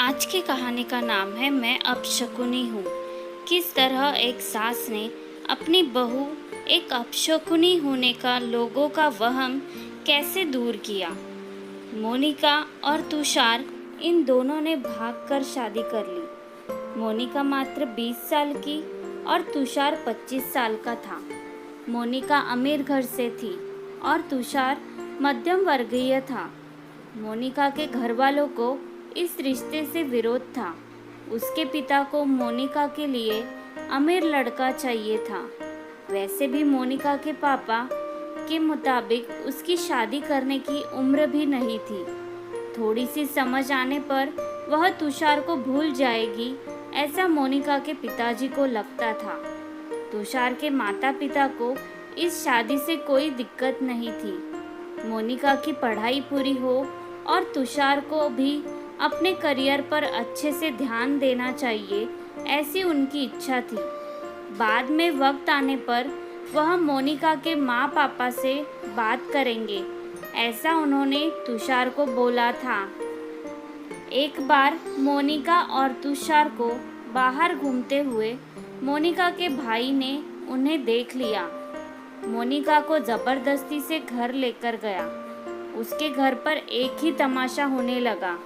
आज की कहानी का नाम है मैं अपशकुनी हूँ। किस तरह एक सास ने अपनी बहू एक अपशकुनी होने का लोगों का वहम कैसे दूर किया। मोनिका और तुषार इन दोनों ने भागकर शादी कर ली। मोनिका मात्र 20 साल की और तुषार 25 साल का था। मोनिका अमीर घर से थी और तुषार मध्यम वर्गीय था। मोनिका के घर वालों को इस रिश्ते से विरोध था। उसके पिता को मोनिका के लिए अमीर लड़का चाहिए था। वैसे भी मोनिका के पापा के मुताबिक उसकी शादी करने की उम्र भी नहीं थी। थोड़ी सी समझ आने पर वह तुषार को भूल जाएगी, ऐसा मोनिका के पिताजी को लगता था। तुषार के माता पिता को इस शादी से कोई दिक्कत नहीं थी। मोनिका की पढ़ाई पूरी हो और तुषार को भी अपने करियर पर अच्छे से ध्यान देना चाहिए, ऐसी उनकी इच्छा थी। बाद में वक्त आने पर वह मोनिका के माँ पापा से बात करेंगे, ऐसा उन्होंने तुषार को बोला था। एक बार मोनिका और तुषार को बाहर घूमते हुए मोनिका के भाई ने उन्हें देख लिया। मोनिका को जबरदस्ती से घर लेकर गया। उसके घर पर एक ही तमाशा होने लगा।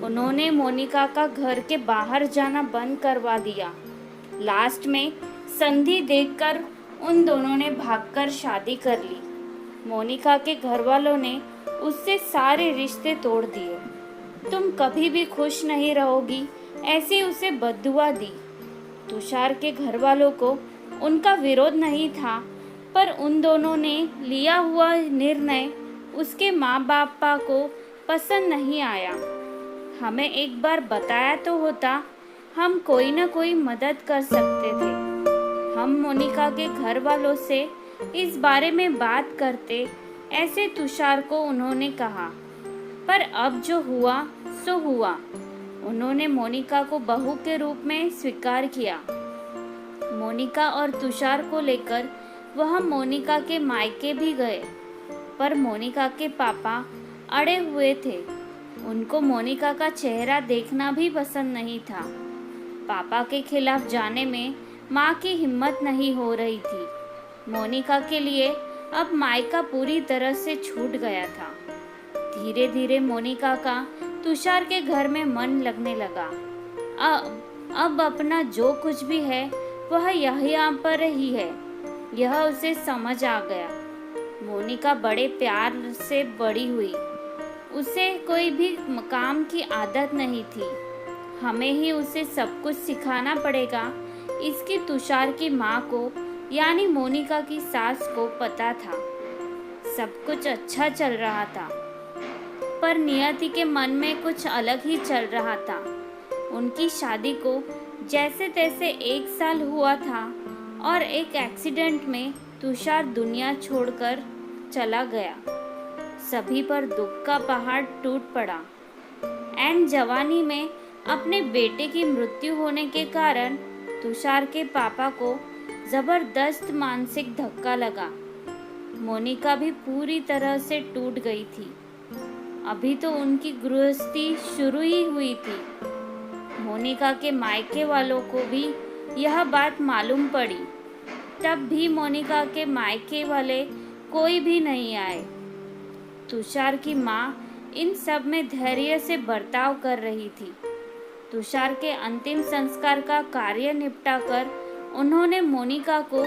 उन्होंने मोनिका का घर के बाहर जाना बंद करवा दिया। लास्ट में संधि देखकर उन दोनों ने भागकर शादी कर ली। मोनिका के घर वालों ने उससे सारे रिश्ते तोड़ दिए। तुम कभी भी खुश नहीं रहोगी, ऐसी उसे बद्दुआ दी। तुषार के घर वालों को उनका विरोध नहीं था, पर उन दोनों ने लिया हुआ निर्णय उसके माँ बापा को पसंद नहीं आया। हमें एक बार बताया तो होता, हम कोई ना कोई मदद कर सकते थे। हम मोनिका के घर वालों से इस बारे में बात करते, ऐसे तुषार को उन्होंने कहा। पर अब जो हुआ सो हुआ। उन्होंने मोनिका को बहू के रूप में स्वीकार किया। मोनिका और तुषार को लेकर वह मोनिका के मायके भी गए, पर मोनिका के पापा अड़े हुए थे। उनको मोनिका का चेहरा देखना भी पसंद नहीं था। पापा के खिलाफ जाने में माँ की हिम्मत नहीं हो रही थी। मोनिका के लिए अब मायका पूरी तरह से छूट गया था। धीरे धीरे मोनिका का तुषार के घर में मन लगने लगा। अब अपना जो कुछ भी है वह यहाँ पर ही है, यह उसे समझ आ गया। मोनिका बड़े प्यार से बड़ी हुई। उसे कोई भी काम की आदत नहीं थी। हमें ही उसे सब कुछ सिखाना पड़ेगा, इसकी तुषार की माँ को यानी मोनिका की सास को पता था। सब कुछ अच्छा चल रहा था, पर नियति के मन में कुछ अलग ही चल रहा था। उनकी शादी को जैसे तैसे 1 साल हुआ था और एक एक्सीडेंट में तुषार दुनिया छोड़कर चला गया। सभी पर दुख का पहाड़ टूट पड़ा। एंड जवानी में अपने बेटे की मृत्यु होने के कारण तुषार के पापा को जबरदस्त मानसिक धक्का लगा। मोनिका भी पूरी तरह से टूट गई थी। अभी तो उनकी गृहस्थी शुरू ही हुई थी। मोनिका के मायके वालों को भी यह बात मालूम पड़ी। तब भी मोनिका के मायके वाले कोई भी नहीं आए। तुषार की माँ इन सब में धैर्य से बर्ताव कर रही थी। तुषार के अंतिम संस्कार का कार्य निपटाकर उन्होंने मोनिका को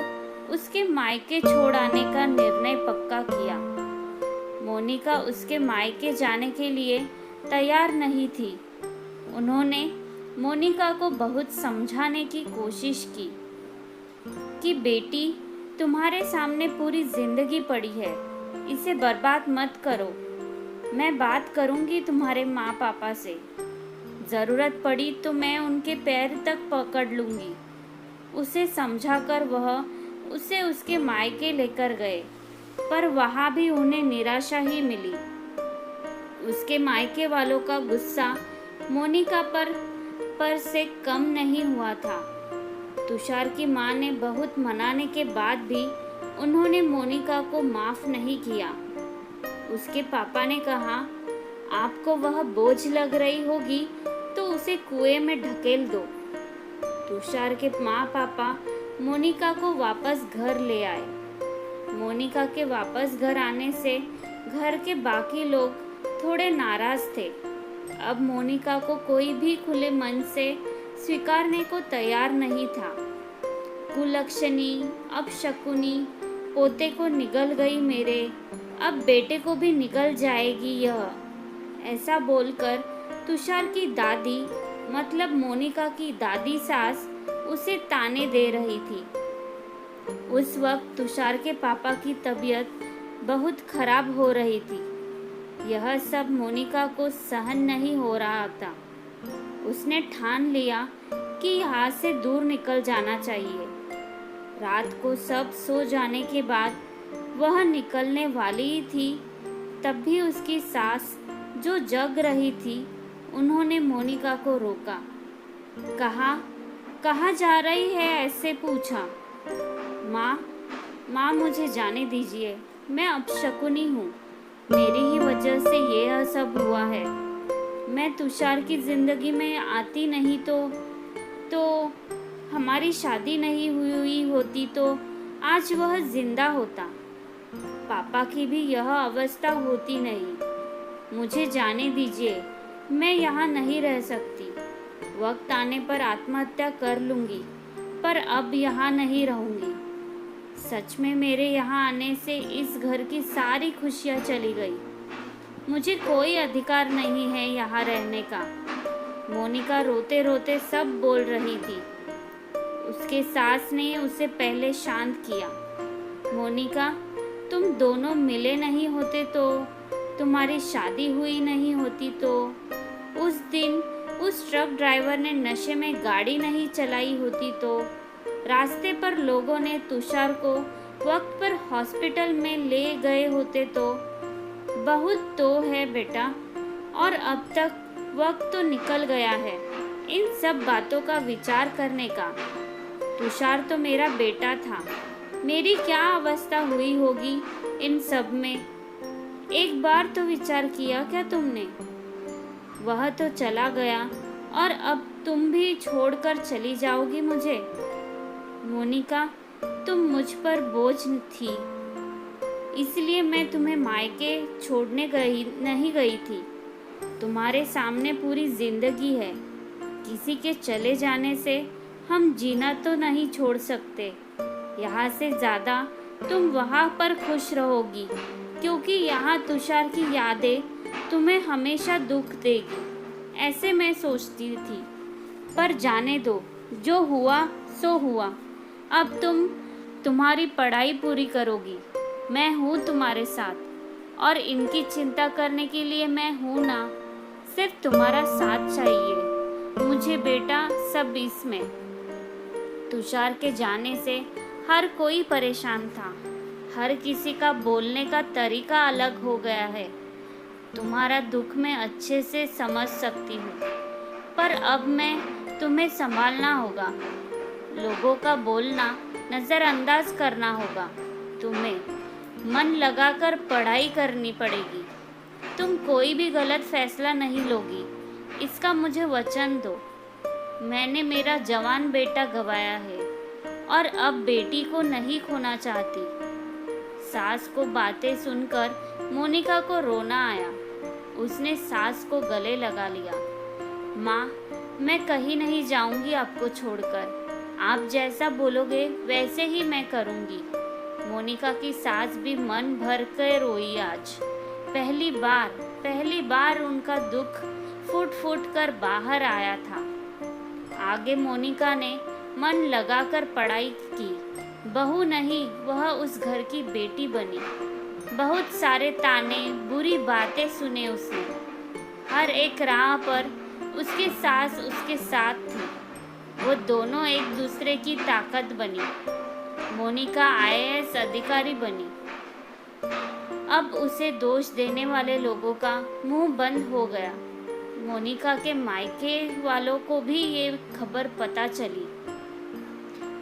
उसके मायके छोड़ आने का निर्णय पक्का किया। मोनिका उसके मायके जाने के लिए तैयार नहीं थी। उन्होंने मोनिका को बहुत समझाने की कोशिश की कि बेटी, तुम्हारे सामने पूरी जिंदगी पड़ी है, इसे बर्बाद मत करो। मैं बात करूंगी तुम्हारे माँ पापा से। ज़रूरत पड़ी तो मैं उनके पैर तक पकड़ लूंगी। उसे समझाकर वह उसे उसके मायके लेकर गए, पर वहाँ भी उन्हें निराशा ही मिली। उसके मायके वालों का गुस्सा मोनिका पर से कम नहीं हुआ था। तुषार की माँ ने बहुत मनाने के बाद भी उन्होंने मोनिका को माफ़ नहीं किया। उसके पापा ने कहा, आपको वह बोझ लग रही होगी तो उसे कुएं में ढकेल दो। तुषार के माँ पापा मोनिका को वापस घर ले आए। मोनिका के वापस घर आने से घर के बाकी लोग थोड़े नाराज थे। अब मोनिका को कोई भी खुले मन से स्वीकारने को तैयार नहीं था। कुलक्षणी, अपशकुनी, पोते को निगल गई मेरे, अब बेटे को भी निकल जाएगी यह, ऐसा बोलकर तुषार की दादी मतलब मोनिका की दादी सास उसे ताने दे रही थी। उस वक्त तुषार के पापा की तबीयत बहुत खराब हो रही थी। यह सब मोनिका को सहन नहीं हो रहा था। उसने ठान लिया कि यहाँ से दूर निकल जाना चाहिए। रात को सब सो जाने के बाद वह निकलने वाली ही थी, तब भी उसकी सास जो जग रही थी, उन्होंने मोनिका को रोका। कहाँ जा रही है ऐसे पूछा। माँ मुझे जाने दीजिए, मैं अपशकुनी हूँ, मेरी ही वजह से यह सब हुआ है। मैं तुषार की जिंदगी में आती नहीं तो हमारी शादी नहीं हुई होती तो आज वह जिंदा होता। पापा की भी यह अवस्था होती नहीं। मुझे जाने दीजिए, मैं यहाँ नहीं रह सकती। वक्त आने पर आत्महत्या कर लूँगी, पर अब यहाँ नहीं रहूँगी। सच में मेरे यहाँ आने से इस घर की सारी खुशियाँ चली गई। मुझे कोई अधिकार नहीं है यहाँ रहने का। मोनिका रोते रोते सब बोल रही थी। उसके सास ने उसे पहले शांत किया। मोनिका, तुम दोनों मिले नहीं होते तो, तुम्हारी शादी हुई नहीं होती तो, उस दिन उस ट्रक ड्राइवर ने नशे में गाड़ी नहीं चलाई होती तो, रास्ते पर लोगों ने तुषार को वक्त पर हॉस्पिटल में ले गए होते तो। बहुत तो है बेटा, और अब तक वक्त तो निकल गया है इन सब बातों का विचार करने का। तुषार तो मेरा बेटा था, मेरी क्या अवस्था हुई होगी इन सब में, एक बार तो विचार किया क्या तुमने? वह तो चला गया और अब तुम भी छोड़कर चली जाओगी मुझे। मोनिका, तुम मुझ पर बोझ थी, इसलिए मैं तुम्हें मायके छोड़ने नहीं गई थी। तुम्हारे सामने पूरी जिंदगी है। किसी के चले जाने से हम जीना तो नहीं छोड़ सकते। यहाँ से ज़्यादा तुम वहाँ पर खुश रहोगी, क्योंकि यहाँ तुषार की यादें तुम्हें हमेशा दुख देगी, ऐसे मैं सोचती थी। पर जाने दो, जो हुआ सो हुआ। अब तुम्हारी पढ़ाई पूरी करोगी, मैं हूँ तुम्हारे साथ, और इनकी चिंता करने के लिए मैं हूँ ना। सिर्फ तुम्हारा साथ चाहिए मुझे बेटा, सब इसमें। तुषार के जाने से हर कोई परेशान था। हर किसी का बोलने का तरीका अलग हो गया है। तुम्हारा दुख मैं अच्छे से समझ सकती हूँ, पर अब मैं तुम्हें संभालना होगा। लोगों का बोलना नज़रअंदाज करना होगा। तुम्हें मन लगाकर पढ़ाई करनी पड़ेगी। तुम कोई भी गलत फैसला नहीं लोगी, इसका मुझे वचन दो। मैंने मेरा जवान बेटा गंवाया है और अब बेटी को नहीं खोना चाहती। सास को बातें सुनकर मोनिका को रोना आया। उसने सास को गले लगा लिया। माँ, मैं कहीं नहीं जाऊंगी आपको छोड़कर। आप जैसा बोलोगे वैसे ही मैं करूंगी। मोनिका की सास भी मन भर कर रोई आज। पहली बार उनका दुख फूट फूट कर बाहर आया था। आगे मोनिका ने मन लगाकर पढ़ाई की। बहू नहीं, वह उस घर की बेटी बनी। बहुत सारे ताने, बुरी बातें सुने उसने। हर एक राह पर उसकी सास उसके साथ थी। वो दोनों एक दूसरे की ताकत बनी। मोनिका IAS अधिकारी बनी। अब उसे दोष देने वाले लोगों का मुंह बंद हो गया। मोनिका के मायके वालों को भी ये खबर पता चली।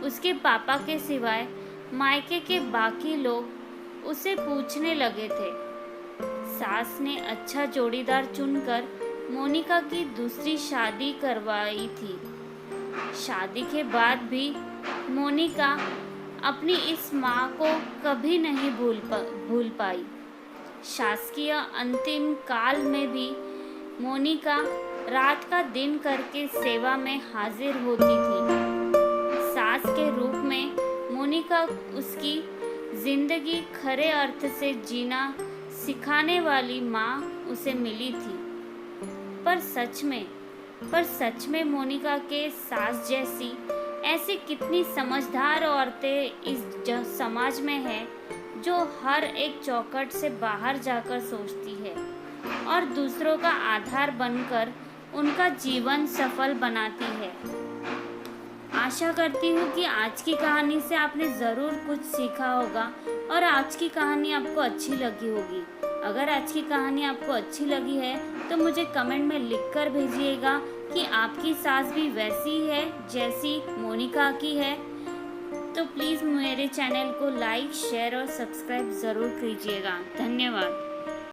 उसके पापा के सिवाय मायके के बाकी लोग उसे पूछने लगे थे। सास ने अच्छा जोड़ीदार चुनकर मोनिका की दूसरी शादी करवाई थी। शादी के बाद भी मोनिका अपनी इस माँ को कभी नहीं भूल पाई। शासकीय अंतिम काल में भी मोनिका रात का दिन करके सेवा में हाजिर होती थी। सास के रूप में मोनिका उसकी जिंदगी खरे अर्थ से जीना सिखाने वाली माँ उसे मिली थी। पर सच में मोनिका के सास जैसी ऐसी कितनी समझदार औरतें इस समाज में हैं, जो हर एक चौखट से बाहर जाकर सोचती है और दूसरों का आधार बनकर उनका जीवन सफल बनाती है। आशा करती हूँ कि आज की कहानी से आपने ज़रूर कुछ सीखा होगा और आज की कहानी आपको अच्छी लगी होगी। अगर आज की कहानी आपको अच्छी लगी है तो मुझे कमेंट में लिखकर भेजिएगा कि आपकी सास भी वैसी है जैसी मोनिका की है। तो प्लीज़ मेरे चैनल को लाइक, शेयर और सब्सक्राइब ज़रूर कीजिएगा। धन्यवाद।